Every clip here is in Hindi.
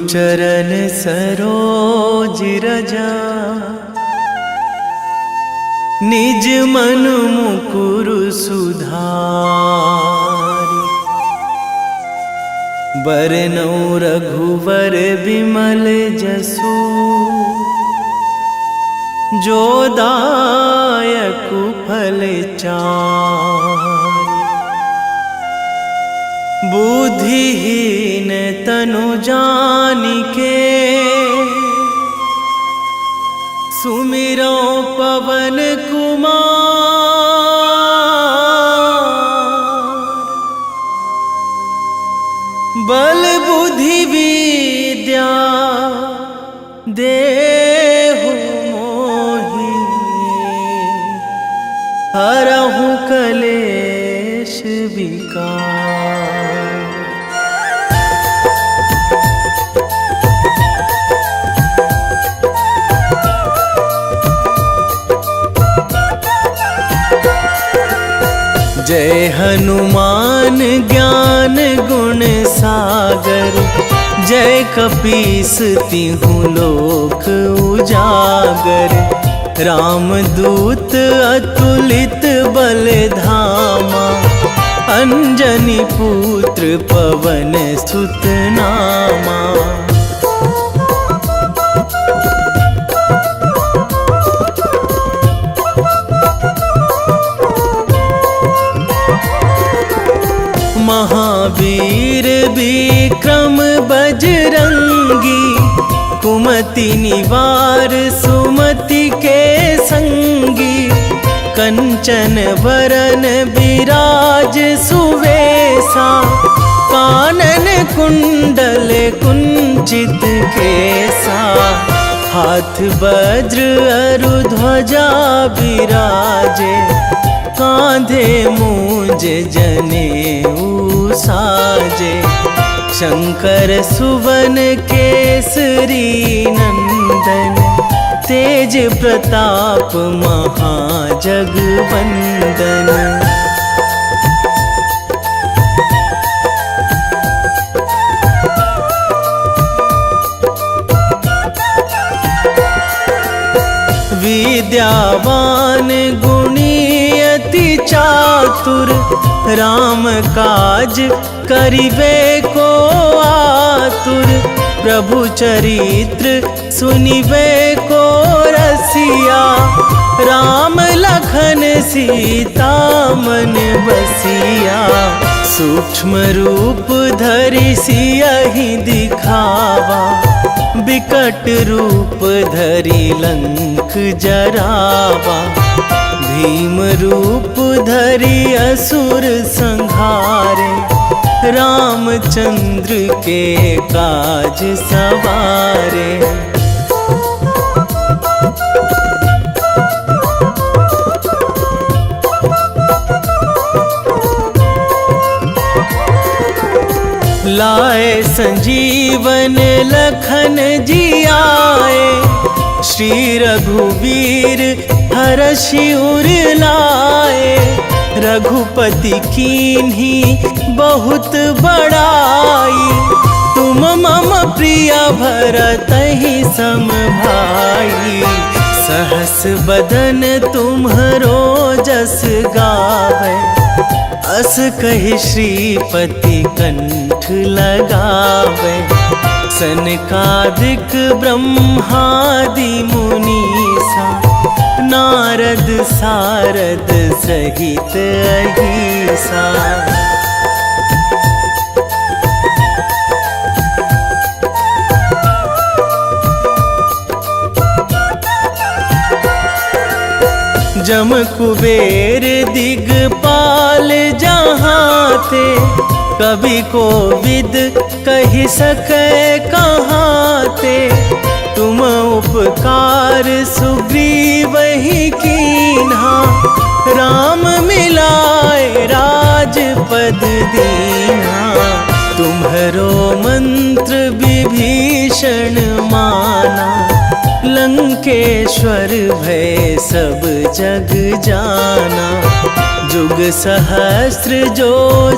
चरण सरोज रजा, निज मन मुकुर सुधारि। बरनौ रघुवर विमल जसु, जो दायक फल चारि। बुद्धिहीन तनु जानिके, सुमिरो पवन कुमार। बल बुद्धि विद्या देहु मोहि, हरहु कलेश विकार। जय हनुमान ज्ञान गुण सागर, जय कपीस तिहु लोक उजागर। रामदूत अतुलित बल धामा, अंजनी पुत्र पवन सुत नामा। महावीर विक्रम बजरंगी, कुमति निवार सुमति के संगी। कंचन वरन विराज सुवेशा, कानन कुंडल कुंचित केसा। हाथ वज्र अरु ध्वजा विराजे, कांधे मूंज जनेऊ साजे। शंकर सुवन केसरी नंदन, तेज प्रताप महाजगवंदन। विद्यावान गुणी अति चातुर, राम काज करिबे को आतुर। प्रभु चरित्र सुनिबे को रसिया, राम लखन सीता मन बसिया। सूक्ष्म रूप धरि सियहि दिखावा, बिकट रूप धरि लंक जरावा। भीम रूप धरि असुर संहारे, रामचंद्र के काज सवारे। लाए संजीवन लखन जियाए, श्री रघुवीर हरषि उर लाए। रघुपति कीन्ही बहुत बड़ाई, तुम मम प्रिय भरतहि सम भाई। सहस बदन तुम्हरो जस गावै, अस कहि श्रीपति कंठ लगावै। सनकादिक ब्रह्मादि मुनीसा, नारद सारद सहित अहिसा। जम कुबेर दिगपाल जहाँ थे, कवि कोविद कहि सकै कहाँ ते। तुम उपकार सुग्रीवहि कीन्हा, राम मिलाए राजपद दीन्हा। तुम्हरो मंत्र विभीषण माना, लंकेश्वर भय सब जग जाना। जुग सहस्र जो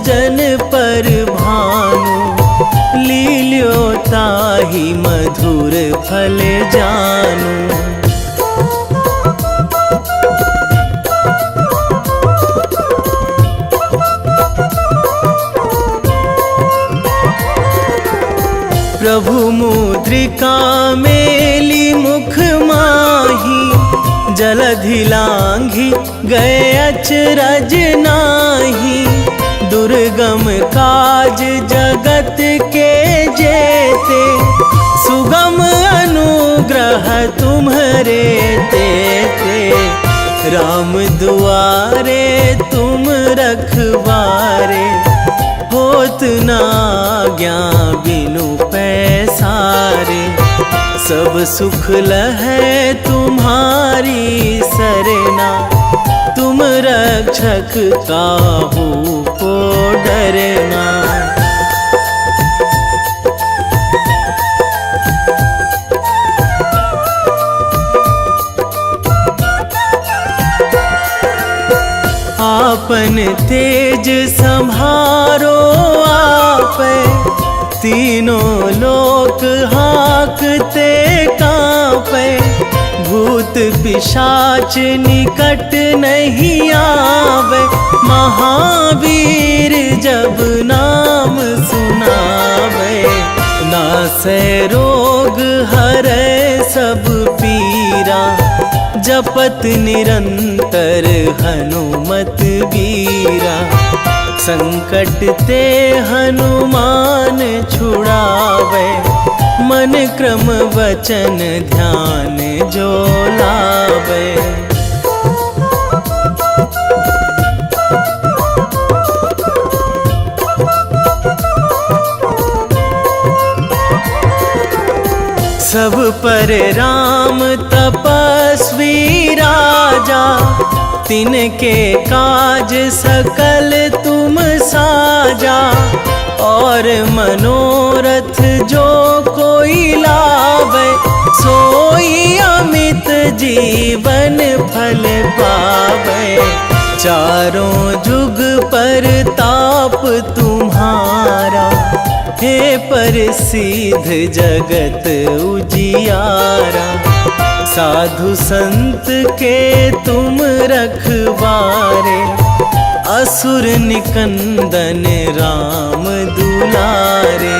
जन पर भानु, लील्यो ताहि मधुर फल जानू। प्रभु मुद्रिका मेली मुख माही, जलधि लांघी गए अचरज नाही। दुर्गम काज जगत के जेते, सुगम अनुग्रह तुम्हरे तेते। राम दुआरे तुम रखवारे, होत ना आज्ञा बिनु पैसारे। सब सुख लहै तुम्हारी सरना, तुम रक्षक काहू को डरना। आपन तेज संभारो आपै, तीनों लोक हाकते कांपै। भूत पिशाच निकट नहीं आवे, महावीर जब नाम सुनावे। नासै रोग हरै सब पीरा, जपत निरंतर हनुमत वीरा। संकट ते हनुमान छुड़ावे, मन क्रम वचन ध्यान जो लावे। सब पर राम तपस्वी राजा, तिनके काज सकल तुम साजा। और मनोरथ जो कोई लावे, सोई अमित जीवन फल पावे। चारों जुग पर ताप तुम्हारा, हे प्रसिद्ध जगत उजियारा। साधु संत के तुम रखवारे, असुर निकंदन राम दुलारे।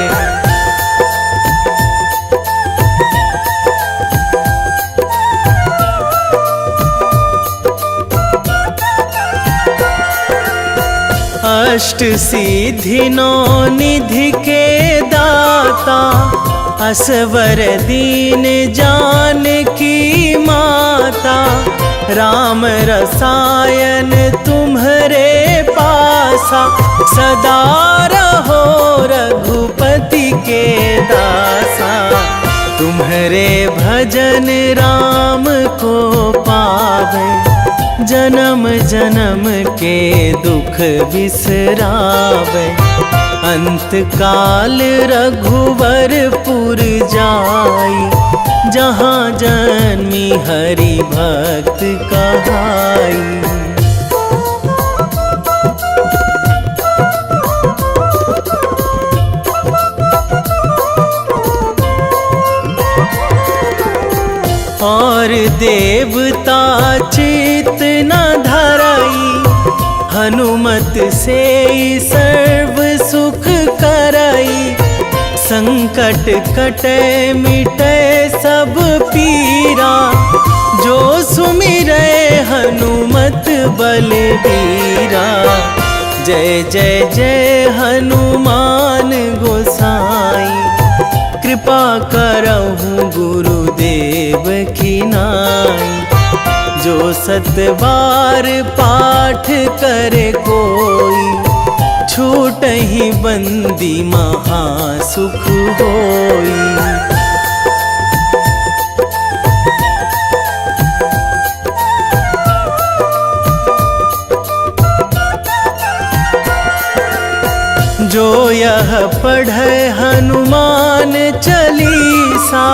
अष्ट सिद्धि नौ निधि के दाता, असवर दीन जानकी माता। राम रसायन तुम्हरे पासा, सदा रहो रघुपति के दासा। तुम्हरे भजन राम को पावे, जन्म जन्म के दुख बिसरावे। अंत काल रघुवरपुर जाई, जहाँ जन्मी हरि भक्त कहाई। और देवता चित न धरई, हनुमत से सर्व सुख करई। संकट कटे मिटे सब पीरा, जो सुमिरै हनुमत बलबीरा। जय जय जय हनुमान गोसाई, कृपा करहु गुरुदेव की नाई। जो सतबार पाठ करे कोई, छूटहि बंदी महासुख होई। जो यह पढ़े हनुमान चालीसा,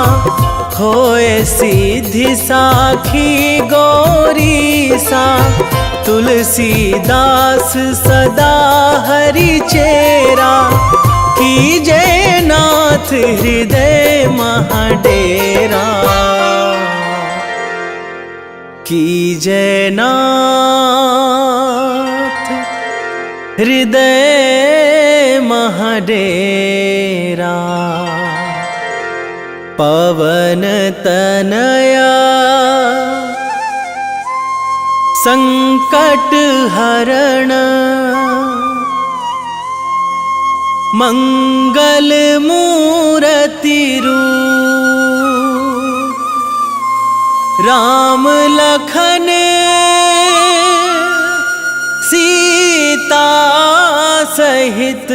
होए सीधी साखी गौरीसा। तुलसीदास सदा हरि चेरा, कीजे नाथ हृदय महाडेरा, कीजे नाथ हृदय महाडेरा। पवन तनया संकट हरण, मंगल मूर्ति रूप, राम लखन सीता सहित।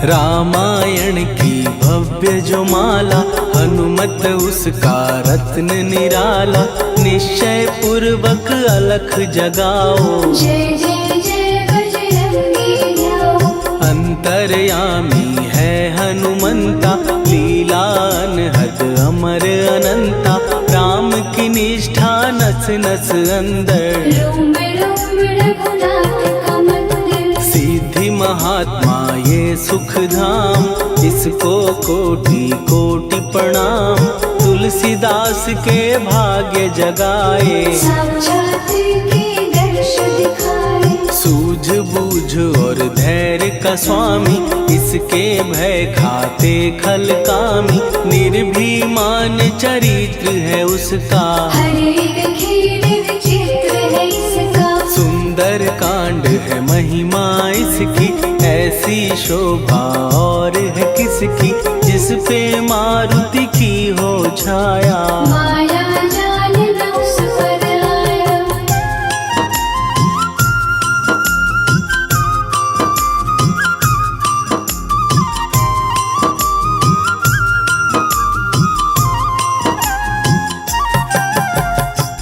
रामायण की भव्य जो माला, हनुमत उसका रत्न निराला। निश्चय पूर्वक अलख जगाओ, जय जय जय बजरंगी जाओ। अंतर्यामी है हनुमंता, लीला अनहद अमर अनंता। राम की निष्ठा नस नस अंदर, रोम रोम रघुनाथ का मंदिर। सिद्धि महात्मा ये सुख धाम, इसको कोटि कोटि प्रणाम। तुलसीदास के भाग्य जगाए, साक्षात के दर्श दिखाए। सूझ बूझ और धैर्य का स्वामी, इसके भय खाते खल कामी। निर्भीमान चरित्र है उसका, हर एक खेल विचित्र है इसका। सुंदर कांड है महिमा इसकी, ऐसी शोभा और है किसकी। जिस पे मारुति की हो छाया, माया जाल न उस पर आया।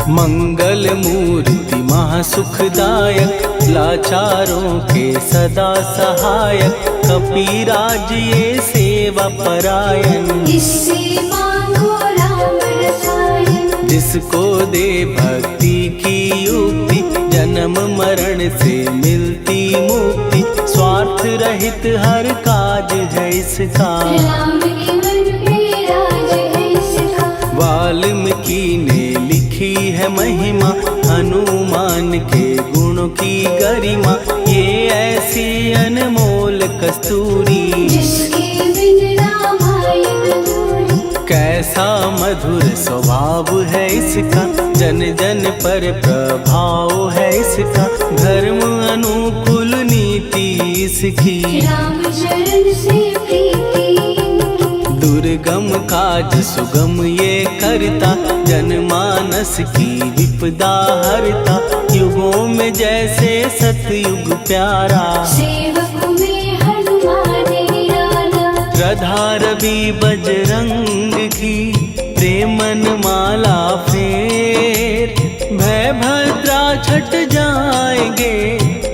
मंगल मूर्ति महासुखदायक, लाचारों के सदा सहायक। कपीराज ये सेवा परायण, इससे मांगो राम रसायन। जिसको दे भक्ति की युक्ति, जन्म मरण से मिलती मुक्ति। स्वार्थ रहित हर काज है इसका, राम के मन पे राज है इसका। वाल्मीकि ने लिखी है महिमा, हनुमान के गुणों की गरिमा। ये ऐसी अनमोल कस्तूरी, जिसके बिन रामायण अधूरी। कैसा मधुर स्वभाव है इसका, जन जन पर प्रभाव है इसका। धर्म अनुकूल नीति इसकी, राम चरण से प्रीति इनकी। दुर्गम काज सुगम ये करता, जनमानस की विपदा हरता। युगों में जैसे सतयुग प्यारा, सेवक में हनुमान निराला। श्रद्धा रवि बजरंग की, प्रेमन माला फेर। भय भद्रा छट जाएंगे,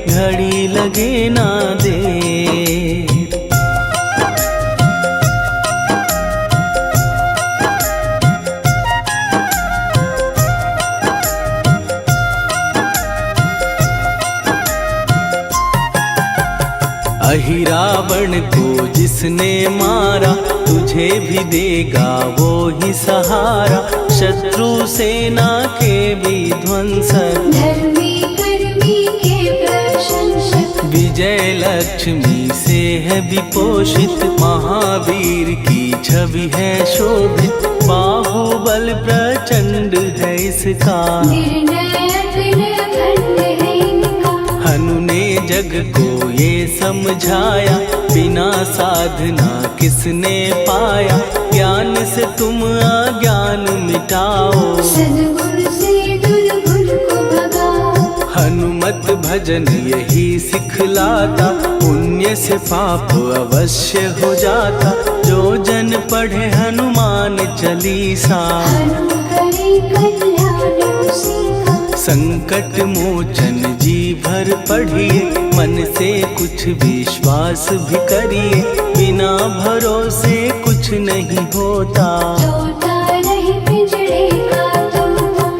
घड़ी लगे ना देर। अहिरावण को जिसने मारा, तुझे भी देगा वो ही सहारा। शत्रु सेना के विध्वंसक, धर्मी कर्मी के प्रशंसक। विजय लक्ष्मी से है विपोषित, महावीर की छवि है शोभित। बाहुबल प्रचंड है इसका, निर्णय अखंड है इनका। हनु ने जग को ये समझाया, बिना साधना किसने पाया। ज्ञान से तुम अज्ञान मिटाओ, सद्गुण से दुर्गुण को भगाओ। हनुमत भजन यही सिखलाता, पुण्य से पाप अवश्य हो जाता। जो जन पढ़े हनुमान चालीसा, हनुम करे कल्याण उसी का। संकट मोचन जीव भर पढ़िए, मन से कुछ विश्वास भी करिए, बिना भरोसे कुछ नहीं होता। तोता रहे पिंजड़े का तोता।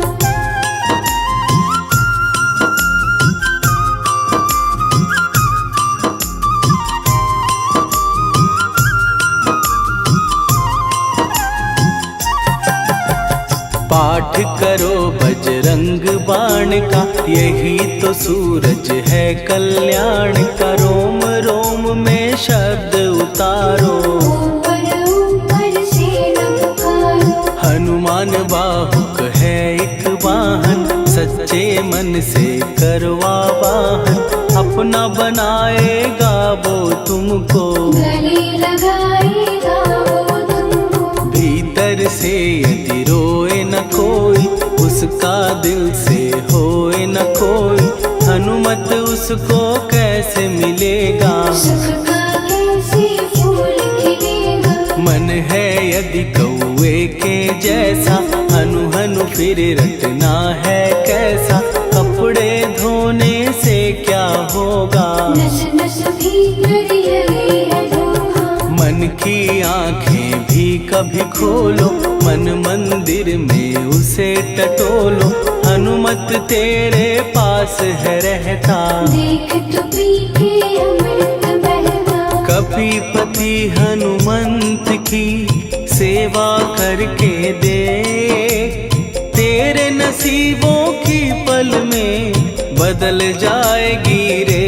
पाठ करो बजरंग बाण का, यही तो सूरज है कल्याण का। रोम रोम में शब्द उतारो, ऊपर ऊपर से न पुकारो। हनुमान बाहुक है एक वाहन, सच्चे मन से करवा वाहन। अपना बनाएगा वो तुमको, गले लगाएगा वो तुमको। भीतर से यदि रोए न कोई, उसका दिल से होए न कोई। हनुमत उसको कैसे मिलेगा, सुख का कैसे फूल खिलेगा। मन है यदि कौवे के जैसा, हनु हनु फिर रटना है कैसा। कपड़े धोने से क्या होगा, नस नस भीतर यही है धोखा। मन की आंखें भी कभी खोलो, मन मंदिर में उसे टटोलो। हनुमत तेरे पास है रहता, देख तो पी के अमृत बहता। कपीपति हनुमंत की सेवा करके दे, तेरे नसीबों की पल में बदल जाएगी रे।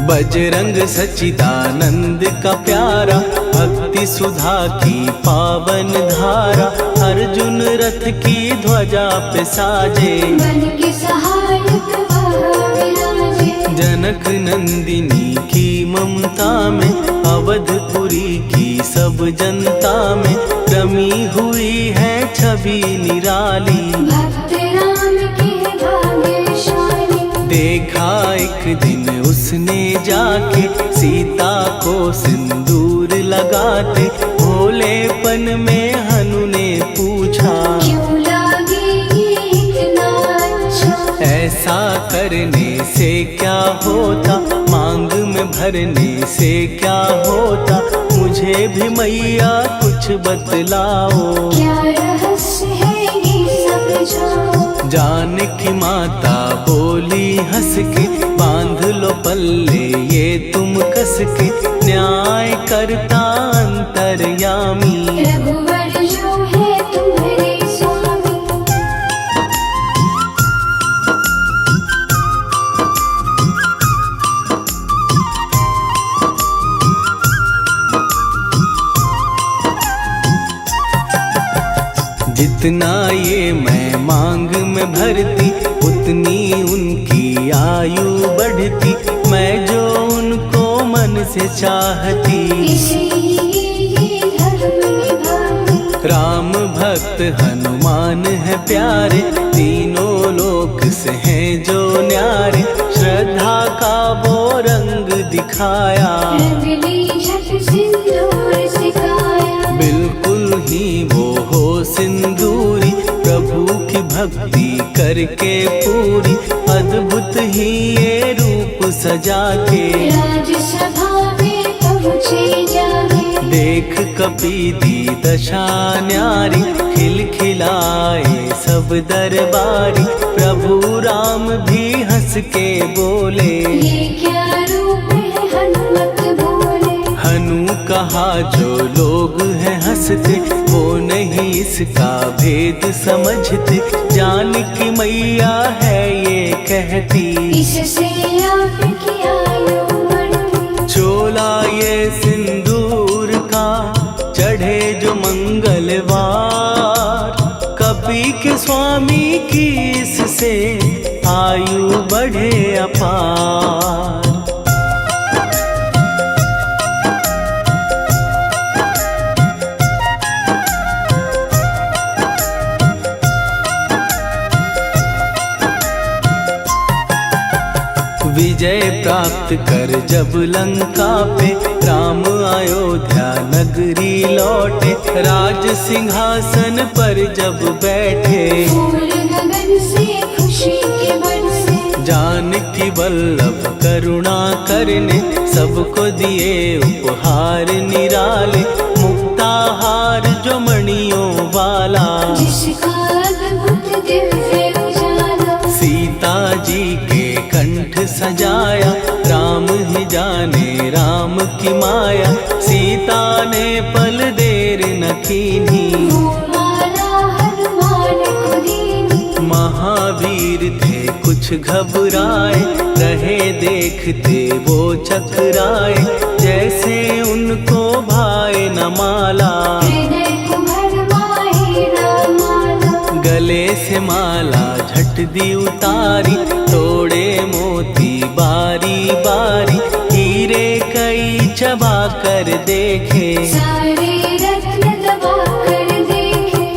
बजरंग सच्चिदानंद का प्यारा, भक्ति सुधा की पावन धारा। अर्जुन रथ की ध्वजा पे साजे, बन के सहायक वहाँ विराजे। जनक नंदिनी की ममता में, अवधपुरी की सब जनता में रमी हुई है छवि निराली। भक्त राम के भाग्यशाली। देखा एक दिन उसने जाके, सीता को सिंदूर लगाते। भोलेपन में हनु ने पूछा, क्यों लागे ये इतना अच्छा। ऐसा करने से क्या होता, मांग में भरने से क्या होता। मुझे भी मैया कुछ बतलाओ, क्या रहस्य है ये समझाओ। जानकी माता बोली हंस के, बांध लो पल्ले ये तुम कस के। न्याय करता अंतर्यामी, रघुवर जो है तुम्हारे स्वामी। जितना ये मैं मांग में भरती, उतनी उनकी आयु बढ़ती। मैं जो उनको मन से चाहती, इसलिए ये धर्म निभाती। राम भक्त हनुमान है प्यारे, तीनों लोक से हैं जो न्यारे। श्रद्धा का वो रंग दिखाया, रंग ली झट सिंदूर सिखाया। बिल्कुल ही वो हो सिंदूरी, प्रभु की भक्ति करके पूरी। अद्भुत ही ये रूप सजा के, राजसभा में पहुँचे जाके। देख कपी दी दशा न्यारी, खिलखिलाए सब दरबारी। प्रभु राम भी हंस के बोले, ये क्या रूप है हनुमत बोले। हनु कहा जो लोग हैं हंसते, वो नहीं इसका भेद समझते। जानकी मैया है ये कहती, इससे आपकी आयु बढ़ती। चोला ये सिंदूर का चढ़े जो मंगलवार। कपी के स्वामी की इससे आयु बढ़े अपार। विजय प्राप्त कर जब लंका पे राम अयोध्या नगरी लौटे, राज सिंहासन पर जब बैठे, फूल गगन से खुशी के बरसे, जानकी वल्लभ करुणा करने, सबको दिए उपहार निराले, मुक्ताहार जो मणियों वाला, जिसका अद्भुत दिव्य उजाला, सीता जी के कंठ सजाया, राम ही जाने राम की माया, सीता ने पल देर न कीन्ही, वो माला हनुमान को दीनी, महावीर थे कुछ घबराए, रहे देखते वो चकराए, जैसे उनको भाए न माला, हृदय को भरमाए न माला, गले से माला झट दी उतारी, तोड़े मोती बारी बारी, हीरे कई चबा कर देखे, सारे रत्न दबा कर देखे,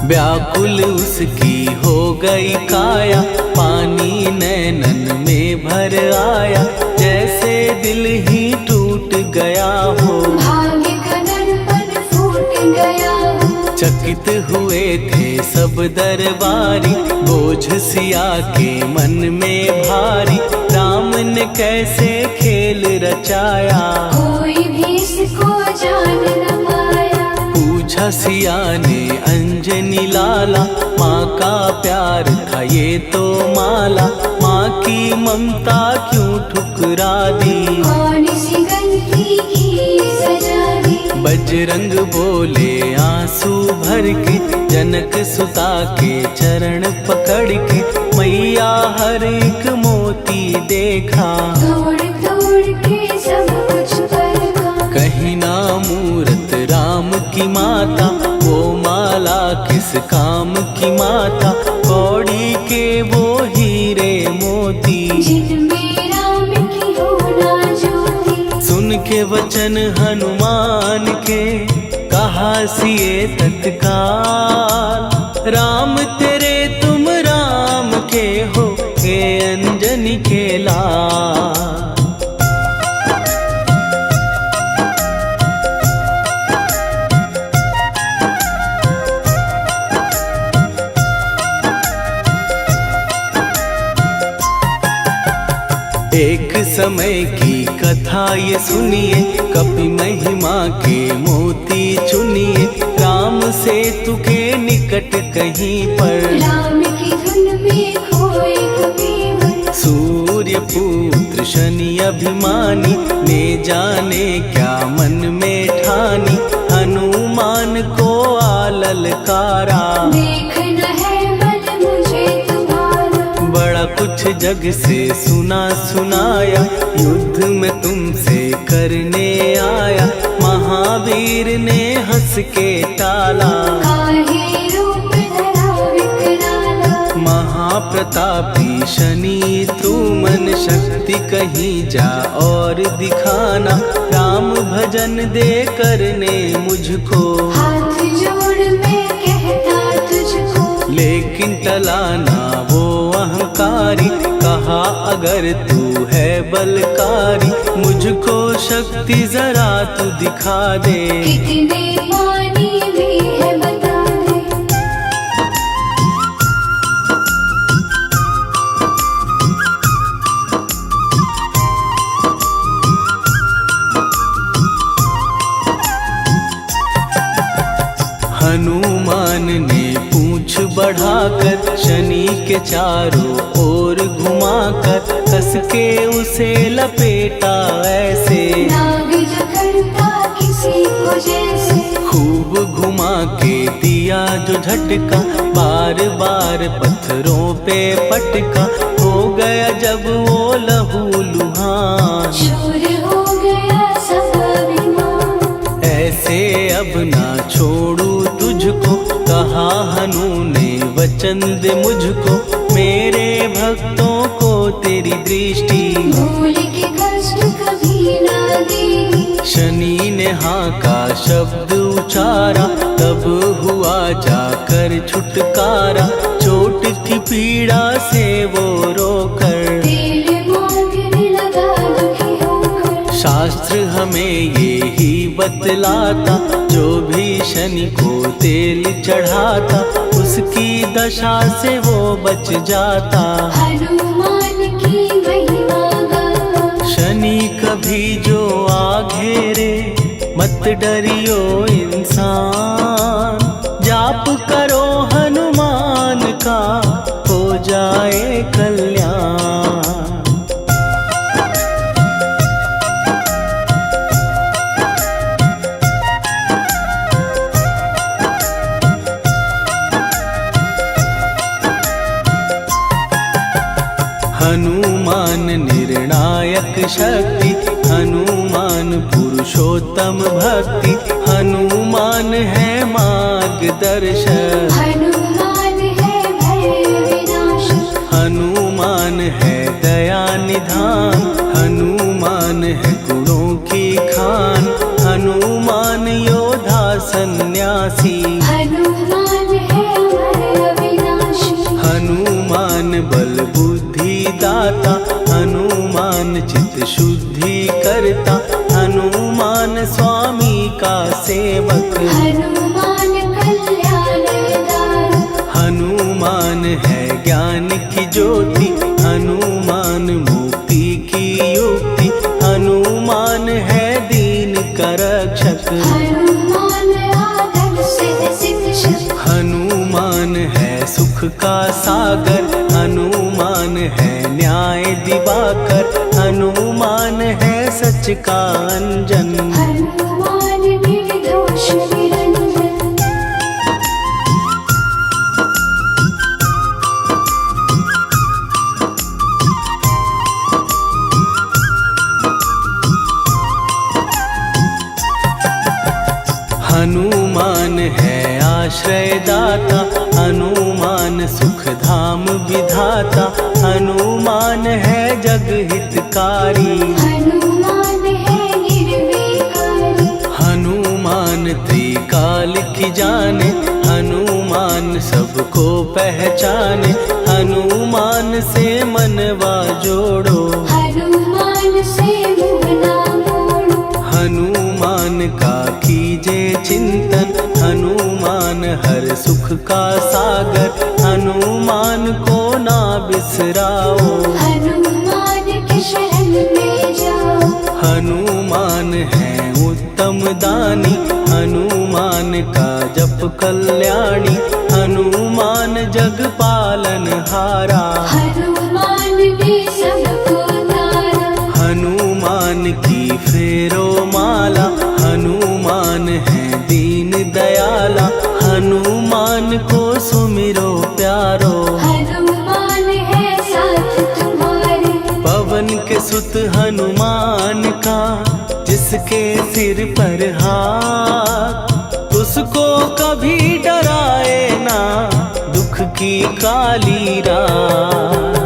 व्याकुल उसकी हो गई काया, पानी नैनन में भर आया, जैसे दिल ही टूट गया हो, भाग्य का दर्पण फूट गया हो, चकित हुए थे सब दरबारी, बोझ सिया के मन में भारी, राम ने कैसे खेल रचाया, कोई भी इसको जान न पाया, पूछा सिया ने अंजनी लाला, माँ का प्यार था ये तो माला, माँ की ममता क्यों ठुकरा दी, कौन सी गलती की सजा दी, बजरंग बोले आंसू भर के, जनक सुता के चरण पकड़ के, मैया हर एक मोती देखा, तोड़ तोड़ के सब कुछ परखा, कहीं ना मूरत राम की माता, वो माला किस काम की माता, कौड़ी के वो हीरे मोती, जिनमें राम की होना ज्योति, सुन के वचन हनुमान के, कहा सिए तत्काल, राम तेरे तुम राम के हो, हे अंजनी के लाल। एक समय की कथा ये सुनिए, कपि महिमा के मोती चुनिए, राम सेतु के निकट कहीं पर, राम की धुन में खोए कबीर, सूर्य पुत्र शनि अभिमानी, ने जाने क्या मन में ठानी, हनुमान को आललकारा, देखना है बल मुझे तुम्हारा, बड़ा कुछ जग से सुना सुनाया, युद्ध में तुमसे करने आया, महावीर ने हंस के टाला, काहे रूप धरा विकराला, महाप्रतापी शनि तू मन शक्ति कहीं जा और दिखाना, राम भजन दे करने मुझको, हाथ जोड़ मैं कहता तुझको, लेकिन टलाना वो अहंकारी, कहा अगर तू है बलकारी, मुझको शक्ति जरा तू दिखा दे, कितने पानी भी है बता दे, हनुमान ने पूंछ बढ़ाकर, शनि के चारों ओर घुमाकर, कस के उसे लपेटा ऐसे, नाग जो करता किसी को जैसे, खूब घुमा के दिया जो झटका, बार बार पत्थरों पे पटका, हो गया जब वो लहू लुहान, शूर हो गया सब अभिमान, ऐसे अब ना छोड़ू तुझको, कहा हनु ने वचन दे मुझको, मेरे भक्तों को तेरी दृष्टि, भूल के कष्ट शनि ने हाँ का शब्द उचारा, तब हुआ जाकर छुटकारा। चोट की पीड़ा से वो रोकर तेल मांगने लगा दुखी होकर। शास्त्र हमें ये ही बतलाता, जो भी शनि को तेल चढ़ाता, उसकी दशा से वो बच जाता। हनुमान की महिमा गाता। शनि कभी जो आ घेरे, मत डरियो इंसान। जाप करो हनुमान का, हो जाए कल्याण। हनुमान निर्णायक शक्ति, हनुमान पुरुषोत्तम भक्ति। हनुमान है मार्गदर्शक, हनुमान है भय विनाशक। हनुमान है दया निधान। हनुमान है गुणों की खान। हनुमान योद्धा सन्यासी। हनुमान है भय विनाशी। हनुमान बल बुद्धि दाता। हनुमान चित्त शुद्धि करता। हनुमान स्वामी का सेवक। हनुमान कल्याणदाता। हनुमान है ज्ञान की ज्योति। हनुमान मुक्ति की युक्ति। हनुमान है दीन का रक्षक। हनुमान आदर सिद्ध शिक्षक। हनुमान है सुख का सागर। हनुमान है न्याय दिवाकर। हनुमान है सच का अंजन। हनुमान निर्दोष निरंजन। हनुमान है आश्रयदाता। हनुमान सुख धाम विधाता। हनुमान है जग हितकारी। हनुमान है निर्विकारी। हनुमान त्रिकाल की जाने। हनुमान सबको पहचाने। हनुमान से मनवा जोड़ो। हनुमान से मुँह ना मोड़ो। हनुमान का कीजे चिंतन। हनुमान हर सुख का सागर। हनुमान को ना बिसराओ। हनुमान के शरण में जाओ। हनुमान है उत्तम दानी। हनुमान का जप कल्याणी। हनुमान जग पालन हारा। हनुमान ने सबको तारा। हनुमान की फेरो माला। हनुमान है दीन दयाला। हनुमान को सुमिरो प्यारो। हनुमान है साथ तुम्हारे। पवन के सुत हनुमान का, जिसके सिर पर हाथ, उसको कभी डराए ना दुख की काली रात।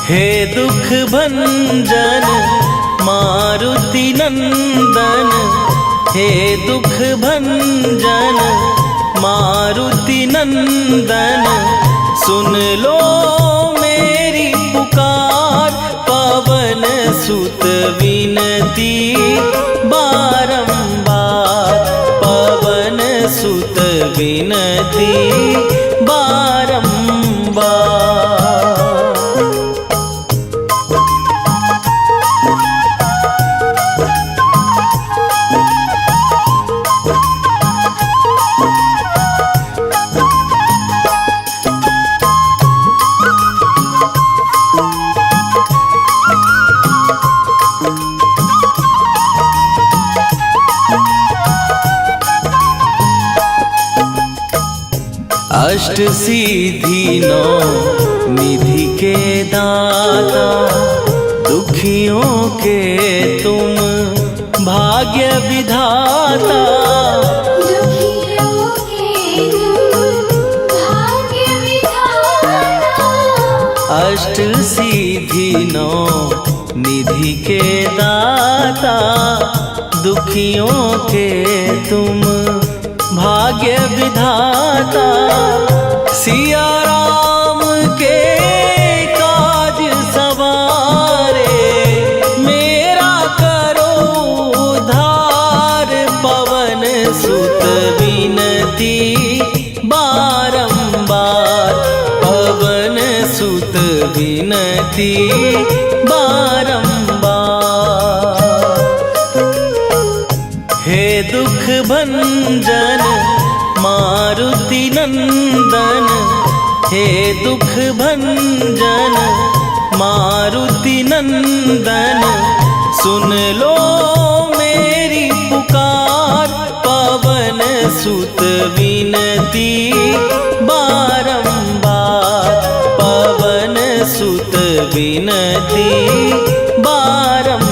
हे दुख भंजन मारुति नंदन। हे दुख भंजन मारुति नंदन। सुन लो मेरी पुकार। पवन सुत विनती बारंबार। पवन सुत विनती बारंबार। अष्ट सिद्धि नौ निधि के दाता, दुखियों के तुम भाग्य विधाता। दुखियों के तुम भाग्य विधाता। अष्ट सिद्धि नौ निधि के दाता, दुखियों के तुम भाग्य विधाता। सिया राम के काज सवारे, मेरा करो उद्धार। पवन सुत विनती बारंबार, पवन सुत विनती बारंबार। हे दुख भंजन मारुति नंदन, हे दुख भंजन मारुति नंदन। सुन लो मेरी पुकार, पवन सुत विनती बारंबार, पवन सुत विनती बारंबार।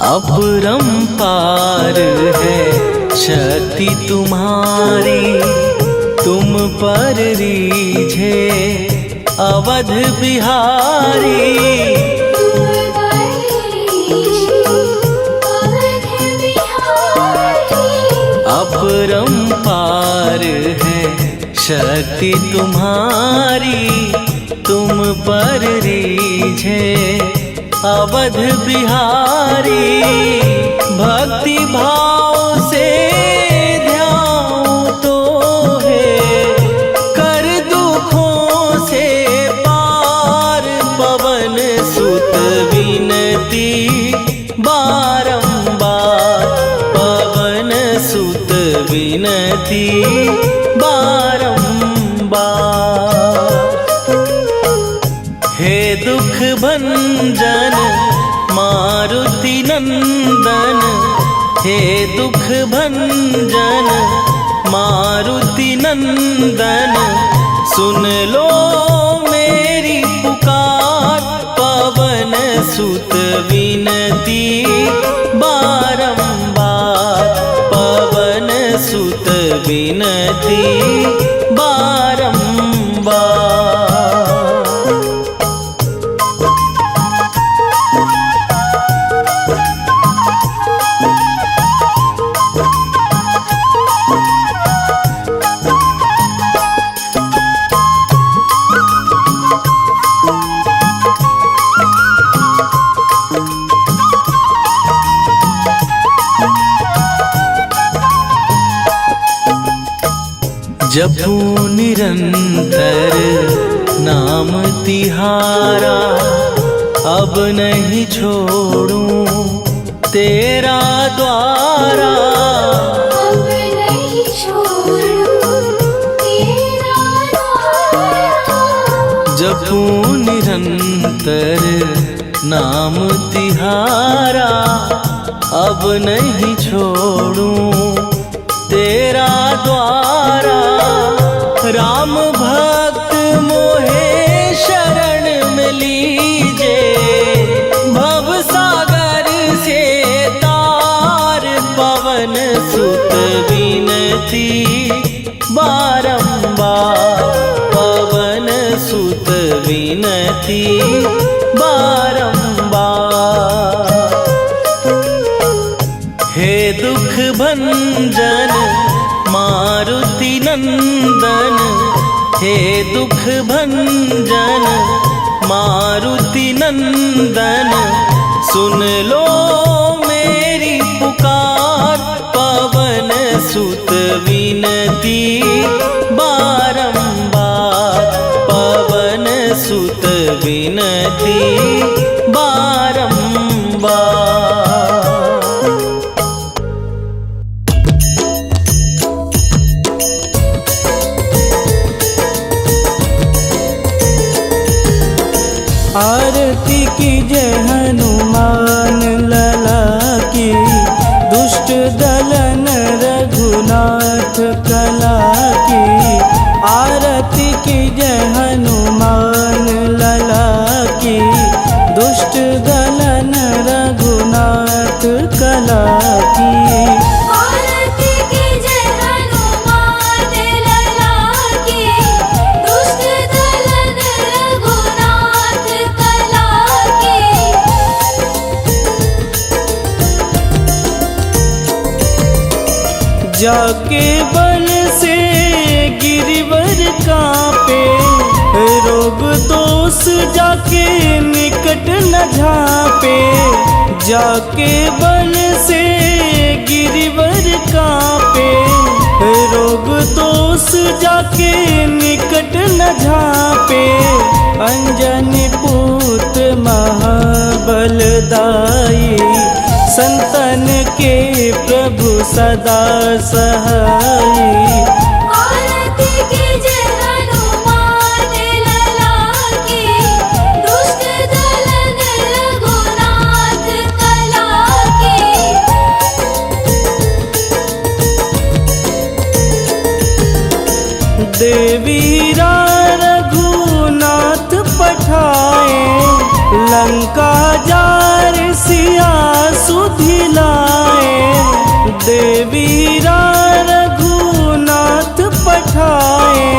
अपरंपार है शक्ति तुम्हारी, तुम पर रीझे अवध बिहारी। तुम बरीझे अवध बिहारी। अपरंपार है शक्ति तुम्हारी, तुम पर रीझे अवध बिहारी। भक्ति भाव से ध्यान तो है, कर दुखों से पार। पवन सुत विनती बारंबार, पवन सुत विनती बारंबार। हे दुख भंजन मारुति नंदन, हे दुख भंजन मारुति नंदन। सुन लो मेरी पुकार, पवन सुत विनती बारंबार, पवन सुत विनती बारंबार। जपू निरंतर नाम तिहारा, अब नहीं छोड़ूं तेरा द्वारा। अब नहीं छोड़ूं तेरा द्वारा। जपू निरंतर नाम तिहारा, अब नहीं छोड़ूं तेरा द्वारा। राम भक्त मोहे शरण में लीजे, भव सागर से तार। पवन सुत विनती बारंबार, पवन सुत विनती बारंबार। हे दुख भंजन मारुति नंदन, हे दुख भंजन मारुति नंदन। सुन लो मेरी पुकार, पवन सुत विनती बारंबार, पवन सुत बिनती बारंबार। आरती कीजय हनुमान लला की, दुष्ट दलन रघुनाथ कला की। आरती कीजय हनुमान लला की, दुष्ट दलन रघुनाथ कला की। आरती कीजय हनुमान लला की, दुष्ट दलन रघुनाथ कला की। जाके बल से गिरिवर कांपे, रोग दोष जाके निकट न झांपे। जाके बल से गिरिवर कांपे, रोग दोष जाके निकट न झांपे। अंजनी पूत महाबलदाई, संतन के प्रभु सदा सहाई। आरती कीजय हनुमान लला की, दुष्ट दलन रघुनाथ कला की। देवीरा रघुनाथ पठाए, लंका जार सिया सुधिलाए। देवीरा रघुनाथ पठाए,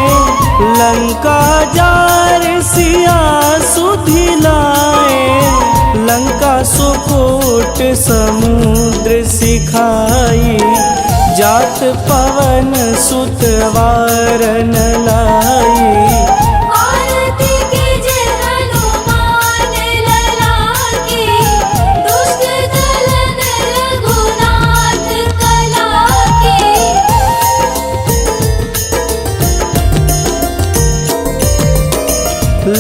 लंका जार सिया सुधिलाए। लंका सुकोट समुद्र सिखाई, जात पवन सुत वारन लाई। आरती कीजय हनुमान लला की, दुष्ट दलन रघुनाथ कला की।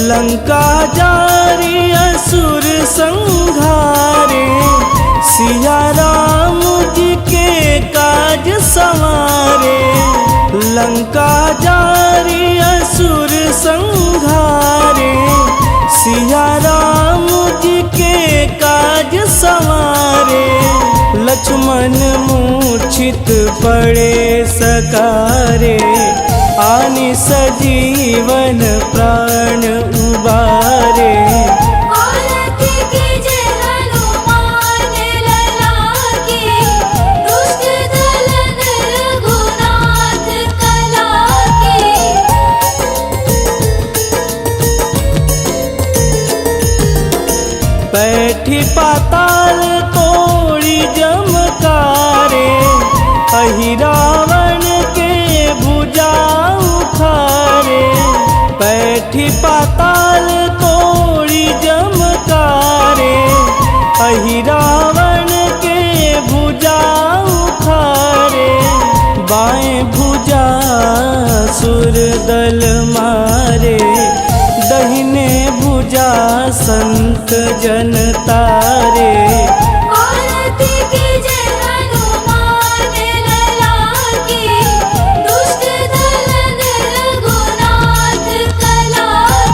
लंका जारी असुर संहारे, सिया राम जी के काज संवारे। लंका जारी असुर संहारे, सिया राम जी के काज संवारे। लक्ष्मण मूर्छित पड़े सकारे, आनि सजीवन प्राण उबारे। आरती कीजय हनुमान लला की, दुष्ट दलन रघुनाथ कला की। बैठी पाताल तोड़ी जमकारे, अहि रावण के भुजा उखारे। बैठी पाताल तोड़ी जमकारे, अहि रावण के भुजा उखारे। बाएं भुजा सुर दल मारे, दहिने भुजा संत जन तारे। आरती कीजय हनुमान लला की, दुष्ट दलन रघुनाथ कला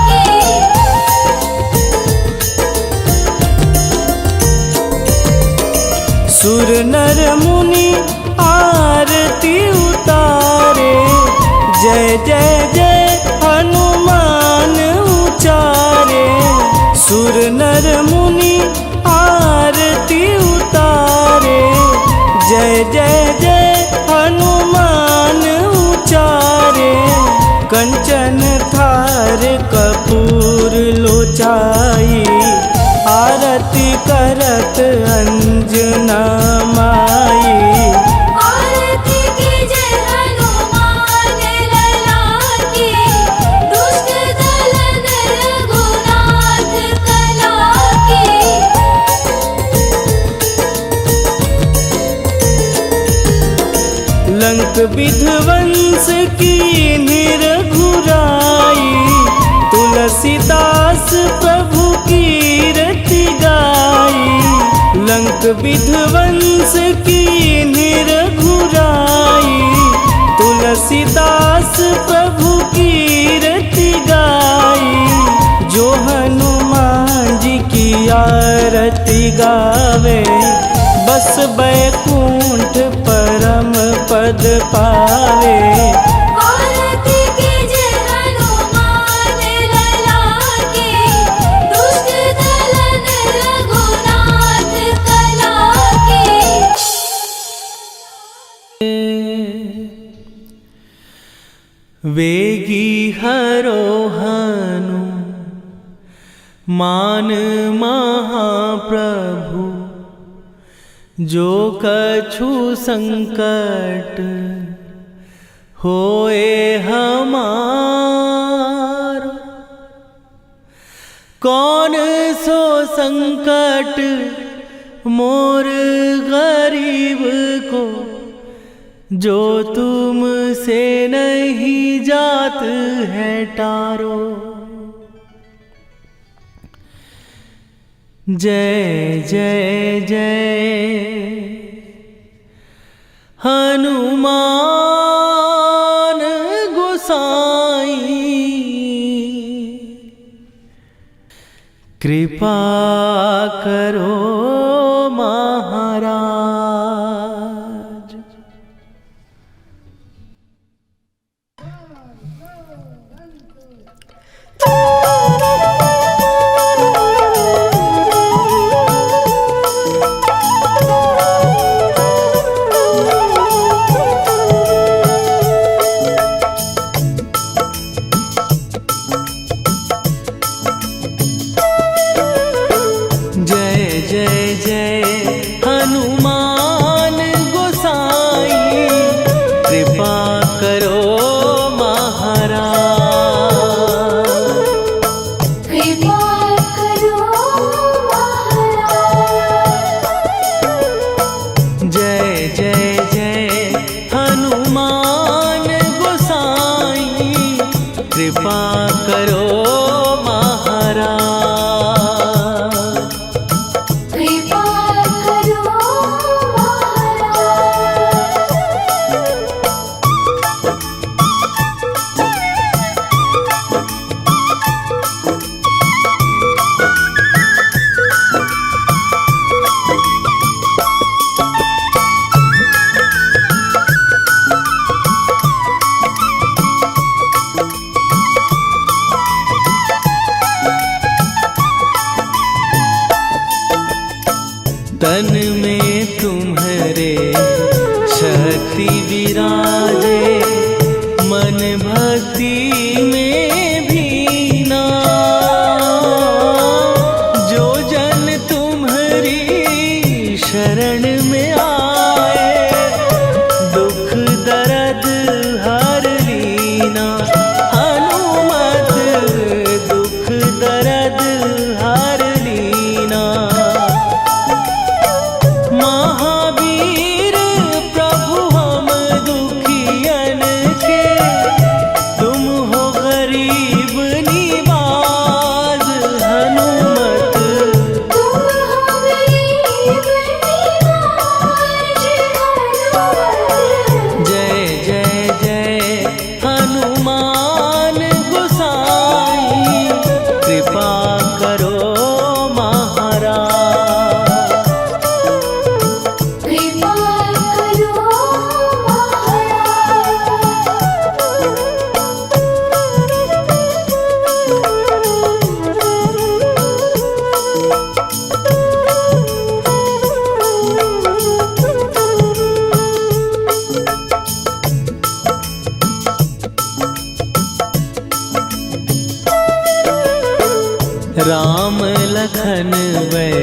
की। सुर नर मुनि आरती उतारे, जय जय जय हनुमान उचारे। सुर नर मुनि आरती उतारे, जय जय जय हनुमान उचारे। कंचन थार कपूर लोचाई, आरती करत अंजना माई। आरती कीजय हनुमान लला की, दुष्ट दलन रघुनाथ कला की। लंक विध्वंस की निरघुराई, तुल तुलसीदास प्रभु कीरति गाई, लंक विध्वंस की निरघुराई। तुलसीदास प्रभु कीरति गाई, जो हनुमान जी की आरती गावे, बस बैकुंठ परम पद पावे। आरती कीजे हनुमान लला की, दुष्ट दलन रघुनाथ कला की। वेगी हरोहनु मान महाप्रभु, जो कछु संकट होए हमार। कौन सो संकट मोर गरीब को, जो तुमसे नहीं जात है टारो। जय जय जय हनुमान गोसाई, कृपा करो महाराज। हनुमान गोसाई, कृपा करो महाराज। कृपा करो महाराज। जय जय जय हनुमान गोसाई, कृपा करो तन में तुम्हारे शक्ति विराजे, मन भक्ति में भीना। जो जन तुम्हारी शरण में आए, दुख दर्द हर लीना। हनुमत दुख दर्द हर लीना। महावीर प्रभु हम दुखियन के, तुम हो गरीब निवाज। हनुमत तुम हो गरीब निवाज। जय जय जय हनुमान गोसाई, कृपा करो महाराज। कृपा करो राम लखन वै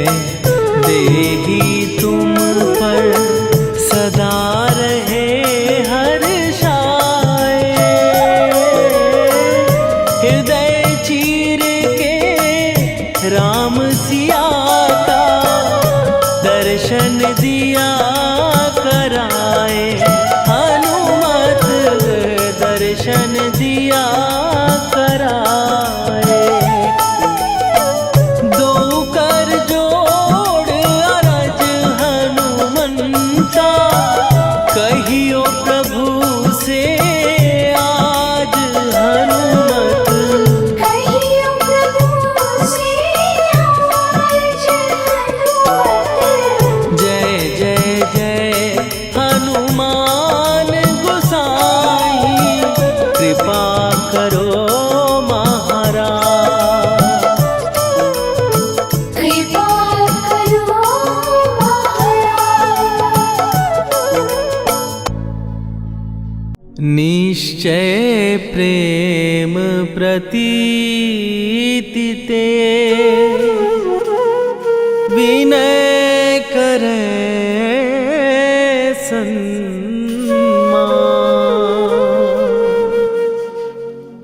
देही तुम पर, सदा रहे हर्षाए। हृदय चीर के राम सिया का, दर्शन दिया कराए। हनुमत दर्शन दिया कराए। निश्चय प्रेम प्रतीति ते विनय करे सन्मान।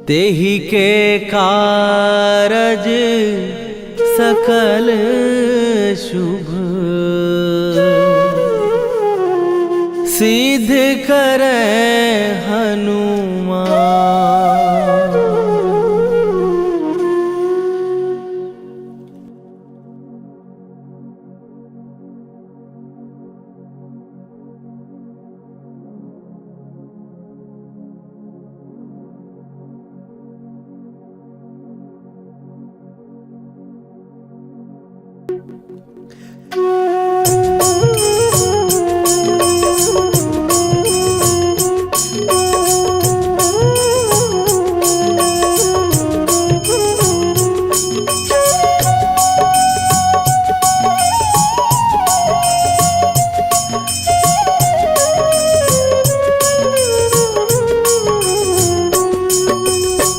तेहि के कारज सकल शुभ सिद्ध करे हनुमान।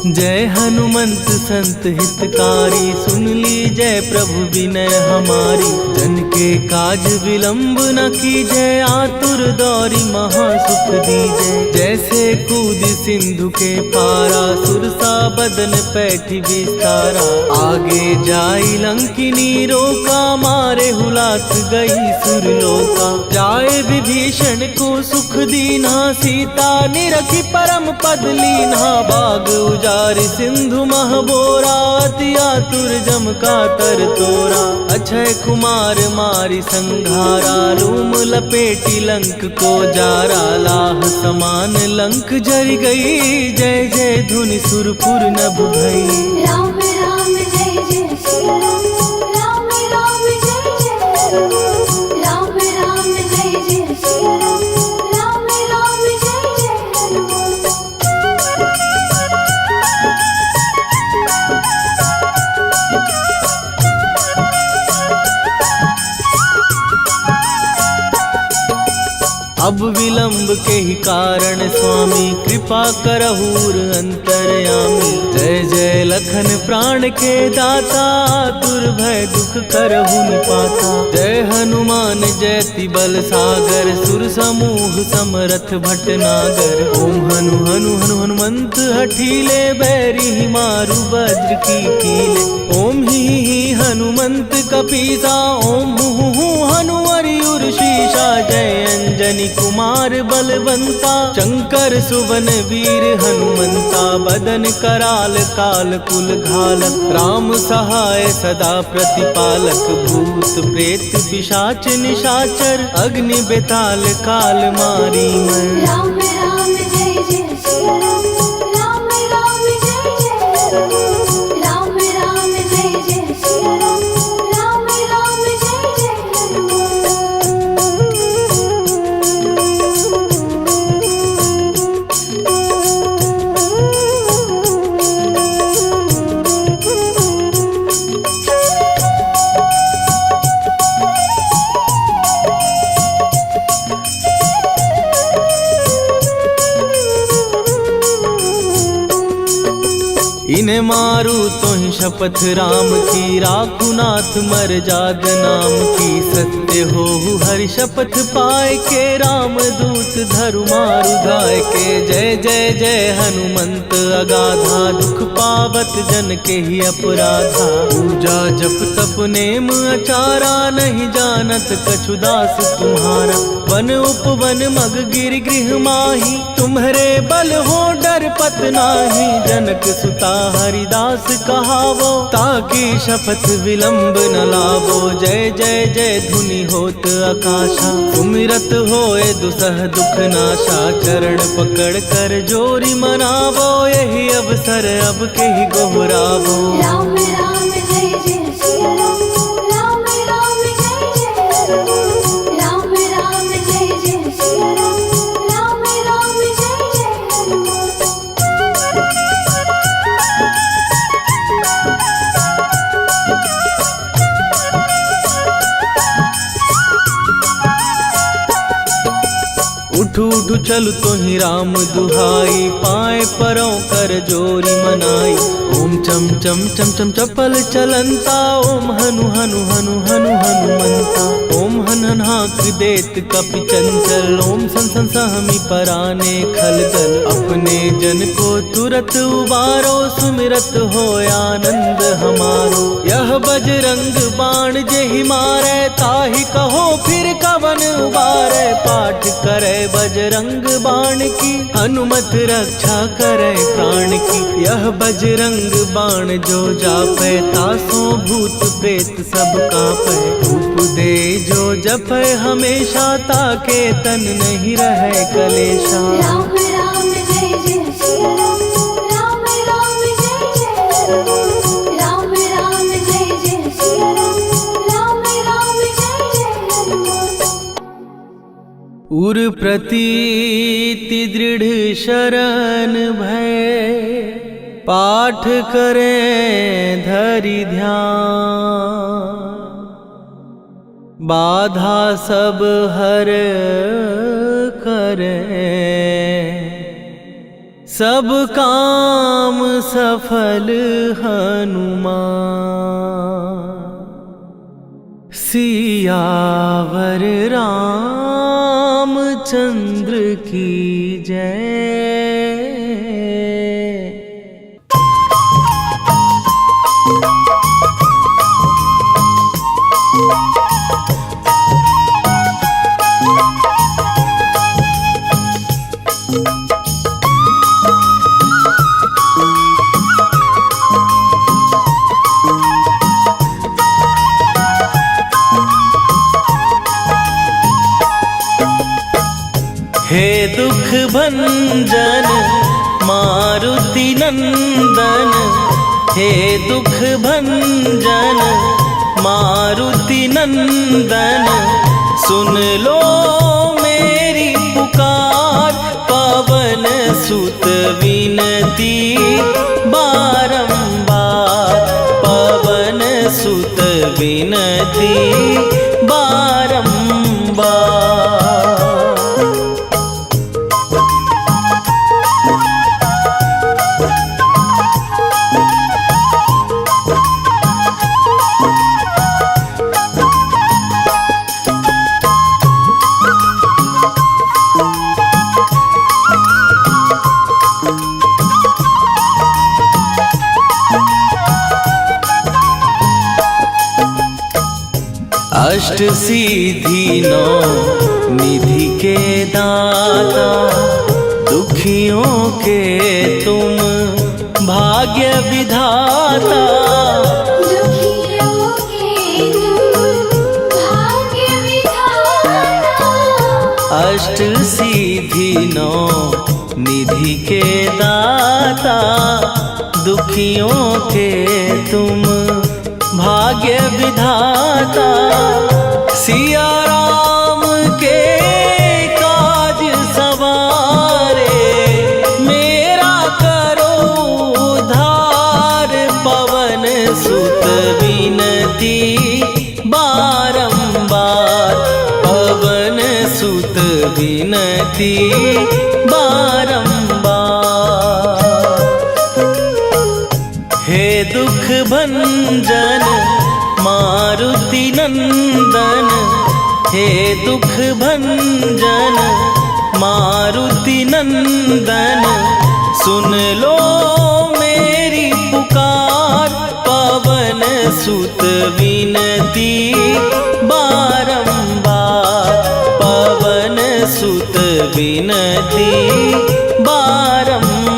जय हनुमंत संत हितकारी, सुन लीजय प्रभु विनय हमारी। जन के काज विलंब न कीजय, आतुर दौरी महासुख दीजय। जैसे कूद सिंधु के पारा, सुरसा बदन पैठी विस्तारा। आगे जाई लंकिनी रोका, मारे हुलाक गई सुरलोका। जाए विभीषण को सुख दीना, सीता निरखी परम पद लीना। बाग उजारि सिंधु महबोरा, अति आतुर जम का तर तोरा। अक्षय कुमार मारी संघारा, रूम लपेटी लंक को जारा। लाह समान लंक जरि गई, जय जय धुनि सुरपुर नभ भई। राम राम जय जय सिया राम, राम राम जय जय हनुमान। राम राम जय जय सिया राम, राम राम जय जय हनुमान। अब विलंब के ही कारण स्वामी, कृपा करहूर अंतरयामी। जय जय लखन प्राण के दाता, दुर्भय दुख करहु निपाता। जय हनुमान जयति बल सागर, सुर समूह समरथ भटनागर। ओम हनु हनु हनु हनुमंत हठीले, बैरी मारु वज्र की कीले। ओम ही हनुमंत कपीसा, ओम हु हनुमरि उर्शीषा। जय अंजनी कुमार बलवंता, शंकर सुवन वीर हनुमंता। बदन कराल काल कुल घालक, राम सहाय सदा प्रतिपालक। भूत प्रेत पिशाच निशाचर, अग्नि बेताल काल मारी मैं। राम राम जय जय सिया राम, राम राम जय जय हनुमान। राम राम जय जय सिया राम, राम राम जय जय हनुमान। इन्हें मारू तो ही शपथ राम की, राखू नाथ मर जाद नाम की। सत्य हो हरि शपथ पाए के, राम दूत धरु मारु धाय के। जय जय जय हनुमंत अगाधा, दुख पावत जन के ही अपराधा। पूजा जप तप नेम अचारा, नहीं जानत कछु दास तुम्हारा। वन उपवन मग गिर गृह माही, तुम्हारे बल हो डर पत नाही। जनक सुता हरिदास कहावो, ताकि शपथ विलंब न लावो। जय जय जय धुनि होत आकाशा, सुमिरत होए दुसह दुख नाशा। चरण पकड़ कर जोरी मनावो, यही अवसर अब के ही गोहरावो। राम राम जय जय सिया राम, राम राम जय जय हनुमान। राम राम जय जय सिया राम, राम राम जय जय हनुमान। उठू उठू चलु तोहि राम दुहाई, पाए परों कर जोरी मनाई। ओम चम चम चम चम चपल चलंता, ओम हनु हनु हनु हनु हनुमंता। ओम हन हन हाक देत कपि चंचल, ओम सन सन सहमी पराने खलदल। अपने जन को तुरत उबारो, सुमिरत हो आनंद हमारो। यह बजरंग बाण जेहि मारे, ताहि कहो फिर कवन उबारे। पाठ करे बजरंग बाण की, हनुमत रक्षा करे प्राण की। यह बजरंग बाण जो जापै, तासो भूत प्रेत सब कापै। धूप दे जो जपै हमेशा, ताके तन नहीं रहे कलेशा। राम राम जय जय सिया राम, राम राम जय जय हनुमान। राम राम जय जय सिया राम, राम राम जय जय हनुमान। उर प्रतीति दृढ़ शरण भय, पाठ करें धरि ध्यान। बाधा सब हर करें, सब काम सफल हनुमान। सियावर रामचंद्र की जय। हे दुख भंजन मारुति नंदन, हे दुख भंजन मारुति नंदन। सुन लो मेरी पुकार, पवन सुत विनती बारंबार। पवन सुत विनती बारंबार। अष्ट सिद्धि नौ निधि के दाता, दुखियों के तुम भाग्य विधाता। दुखियों के तुम भाग्य विधाता। अष्ट सिद्धि नौ निधि के दाता, दुखियों के तुम भाग्य विधाता। सिया राम के काज सवारे, मेरा करो उद्धार। पवन सुत विनती बारंबार, पवन सुत विनती बारंबार। हे दुख भंजन मारुति नंदन, हे दुख भंजन मारुति नंदन। सुन लो मेरी पुकार, पवन सुत विनती बारंबार। पवन सुत विनती बारंबार।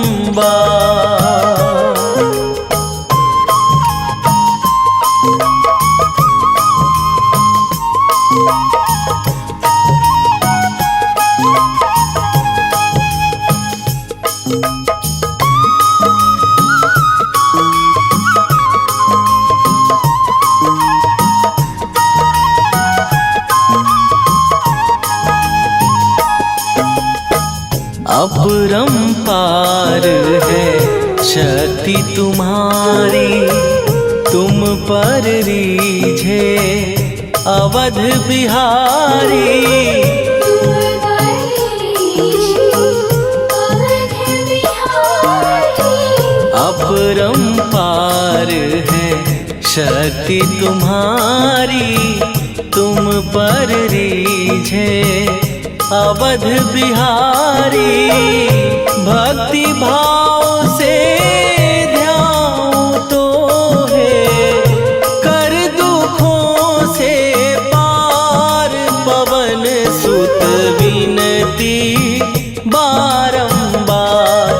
अपरंपार है शक्ति तुम्हारी, तुम पर रीझे अवध बिहारी। तुम पर रीझे शक्ति तुम्हारी तुम पर रीझे अवध बिहारी। भक्ति भाव से ध्याऊं तो है कर दुखों से पार। पवन सुत विनती बारंबार,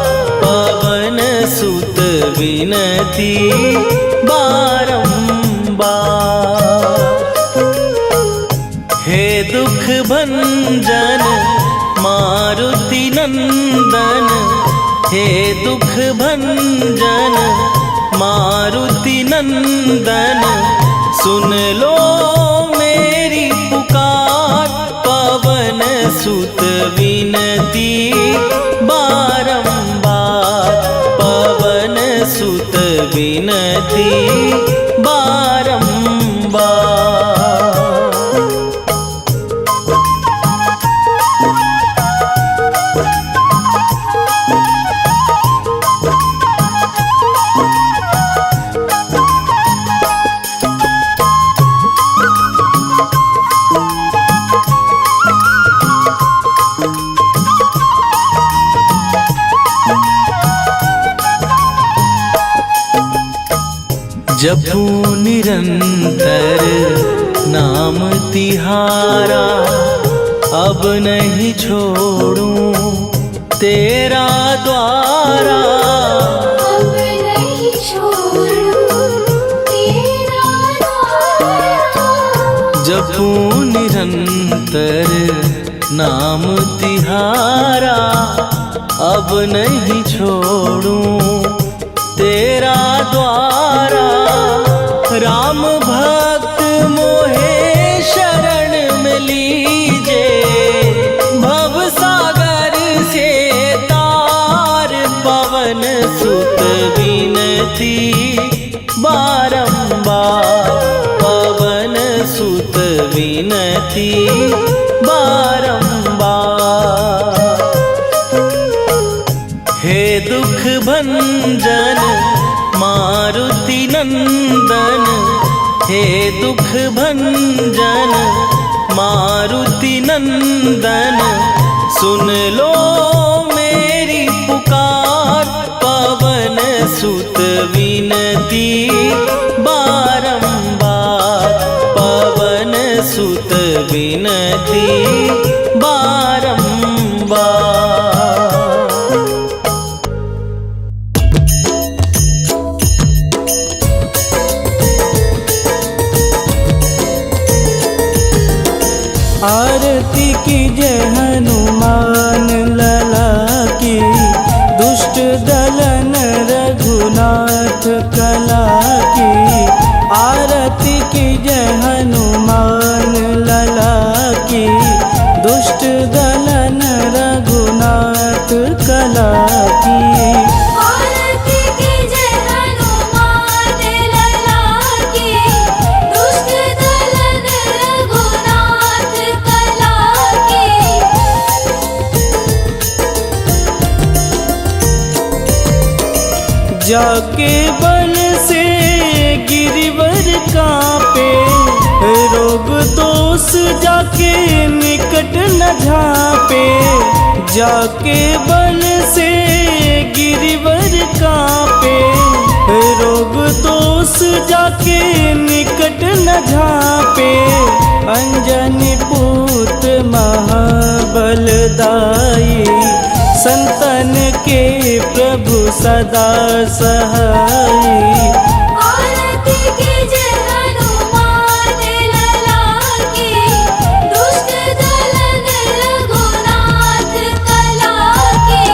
पवन सुत विनती बारंबार। हे दुख भंजन मारुति नंदन, हे दुख भंजन मारुति नंदन। सुन लो मेरी पुकार, पवन सुत विनती बारंबार, पवन सुत विनती बारंबार। जपूं निरंतर नाम तिहारा, अब नहीं छोड़ूं तेरा द्वारा। अब नहीं छोड़ूं तेरा द्वारा। जपूं निरंतर नाम तिहारा, अब नहीं छोड़ूं तेरा द्वारा। राम भक्त मोहे शरण में लीजे, भव सागर से तार। पवन सुत विनती बारंबार, पवन सुत विनती बारंबार। हे दुख भंजन मारुति नंदन, हे दुख भंजन मारुति नंदन। सुन लो मेरी पुकार, पवन सुत विनती बारंबार, पवन सुत विनती बारंबार। आरती कीजय हनुमान लला की, दुष्ट दलन रघुनाथ कला की। आरती कीजय हनुमान लला की, दुष्ट दलन रघुनाथ कला की। आरती कीजय हनुमान लला की, दुष्ट दलन रघुनाथ कला की। जाके बल से गिरिवर कांपे, रोग दोष जाके निकट न झांपे। जाके बल से गिरिवर कांपे, रोग दोष जाके निकट न झांपे। अंजनी पूत महाबलदाई, संतन के प्रभु सदा सहाई। आरती कीजय हनुमान लला की, दुष्ट दलन रघुनाथ कला की।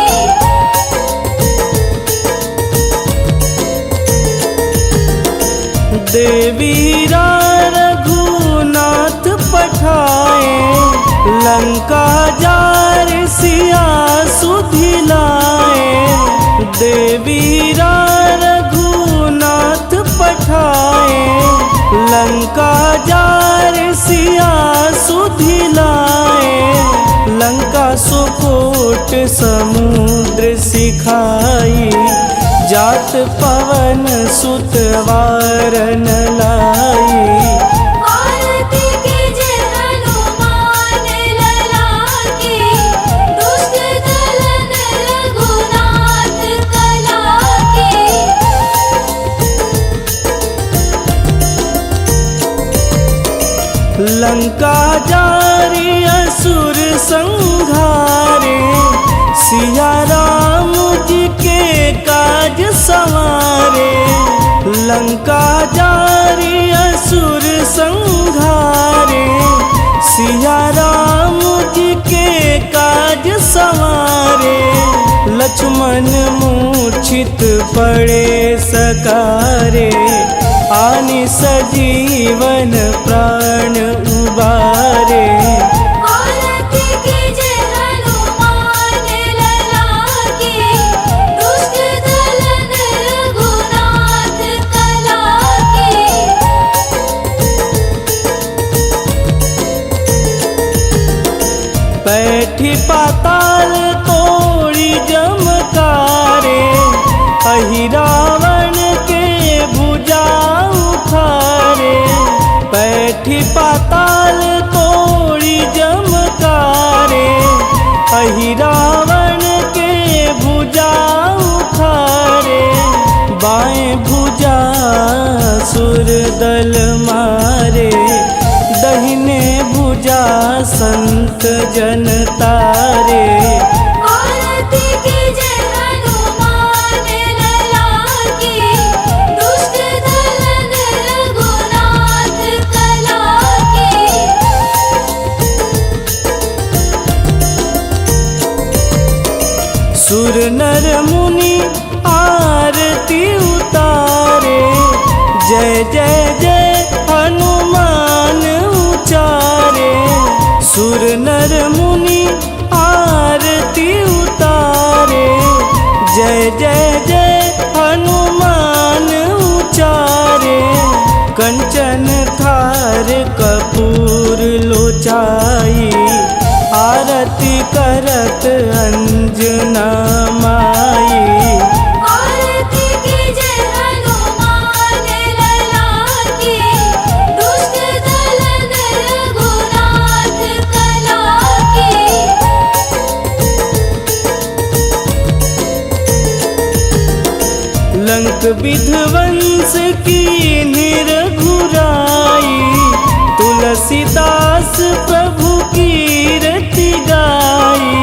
देवीरा रघुनाथ पठाए, लंका जार सिया सुधिलाए। देवीरा रघुनाथ पठाए, लंका जार सिया सुधिलाए। लंका सुकोट समुद्र सिखाई, जात पवन सुत वारन लाई। आरती कीजे हनुमान लला की, दुष्ट दलन रघुनाथ कला की। लंका जारी असुर संहारे, सिया राम जी के काज संवारे। लंका जारी असुर संहारे, सिया राम जी के काज संवारे। लक्ष्मण मूर्छित पड़े सकारे, आनि सजीवन प्राण उबारे। आरती कीजे हनुमान लला की, दुष्ट दलन रघुनाथ कला की। बैठी पाताल तोड़ी जमकारे, अहि रावण के भुजा उखारे। बैठी पाताल तोड़ी जमकारे, अहि रावण के भुजा उखारे। बाएं भुजा सुर दल मारे, दहिने भुजा संत जन तारे। आरती कीजे हनुमान लला की, दुष्ट दलन रघुनाथ कला की। सुर नर मुनि आरती उतारे, जय जय जय हनुमान उचारे। सुर नर मुनि आरती उतारे, जय जय जय हनुमान उचारे। कंचन थार कपूर लोचाई, आरती करत अंजना माई। आरती कीजे हनुमान लला की, दुष्ट दलन रघुनाथ कला की। लंक विध्वंस की निरघुराई, तुलसीदास प्रभु कीरति गाई।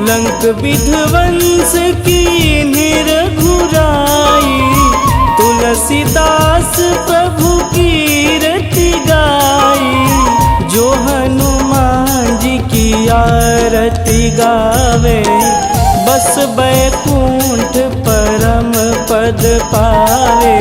लंक विध्वंस की निरघुराई, तुलसीदास प्रभु कीरति गाई। जो हनुमान जी की आरती गावे, बस बैकुंठ परम पद पावे।